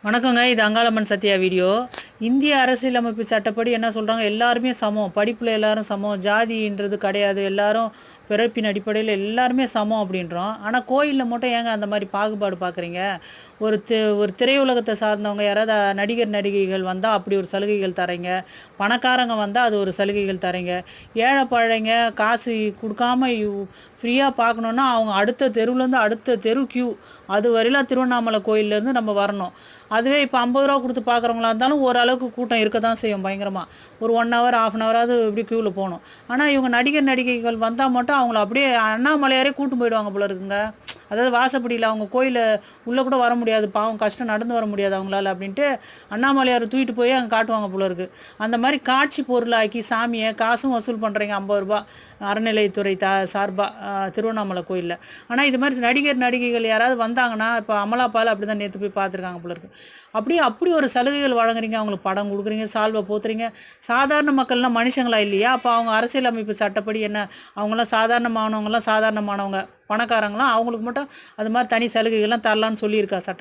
வணக்கங்க. இது அங்காளம்மன் சத்யா வீடியோ. இந்திய அரசியலமைப்பு சட்டப்படி என்ன சொல்கிறாங்க, எல்லாருமே சமம், படிப்பில் எல்லாரும் சமம், ஜாதின்றது கிடையாது, எல்லாரும் பிறப்பின் அடிப்படையில் எல்லாருமே சமம் அப்படின்றோம். ஆனால் கோயிலில் மட்டும் ஏங்க அந்த மாதிரி பாகுபாடு பார்க்குறீங்க? ஒரு திரையுலகத்தை சார்ந்தவங்க யாராவது நடிகர் நடிகைகள் வந்தால் அப்படி ஒரு சலுகைகள் தரீங்க, பணக்காரங்க வந்தால் அது ஒரு சலுகைகள் தரீங்க, ஏழை பழைங்க காசு கொடுக்காம ஃப்ரீயாக பார்க்கணுன்னா அவங்க அடுத்த தெருவுலேருந்து அடுத்த தெரு கியூ, அது வரையிலும் திருவண்ணாமலை கோயிலேருந்து நம்ம வரணும். அதுவே இப்போ 50 ரூபா கொடுத்து பார்க்குறவங்களா இருந்தாலும் ஓரளவுக்கு கூட்டம் இருக்க தான் செய்யும் பயங்கரமாக. ஒரு 1 ஹவர் 1/2 ஹவராவது இப்படி க்யூவில் போகணும். ஆனால் இவங்க நடிகர் நடிகைகள் வந்தால் மட்டும் அவங்கள அப்படியே அண்ணாமலையாரே கூட்டு போயிடுவாங்க போல இருக்குங்க. அதாவது வாசப்படியில் அவங்க கோயிலை உள்ளே கூட வர முடியாது, பாவம் கஷ்டம், நடந்து வர முடியாது அவங்களால அப்படின்ட்டு அண்ணாமலையாரை தூக்கிட்டு போய் அங்கே காட்டுவாங்க போல இருக்கு. அந்த மாதிரி காட்சி பொருளாக்கி சாமியை காசும் வசூல் பண்ணுறீங்க 50 ரூபா அறநிலையத்துறை சார்பாக திருவண்ணாமலை கோயிலில். ஆனால் இது மாதிரி நடிகர் நடிகைகள் யாராவது வந்தாங்கன்னா, இப்போ அமலாபால் அப்படி தான் நேற்று போய் பார்த்துருக்காங்க போல இருக்கு. அப்படி ஒரு சலுகைகள் வழங்குறீங்க, அவங்களுக்கு படம் கொடுக்குறீங்க, சால்வை போத்துறீங்க. சாதாரண மக்கள்லாம் மனுஷங்களா இல்லையா? அப்போ அவங்க அரசியலமைப்பு சட்டப்படி என்ன, அவங்களாம் சாதாரணமானவங்களாம் சாதாரணமானவங்க, பணக்காரங்களாம் அவங்களுக்கு மட்டும் அது மாதிரி தனி சலுகைகள்லாம் தரலான்னு சொல்லியிருக்கா சட்ட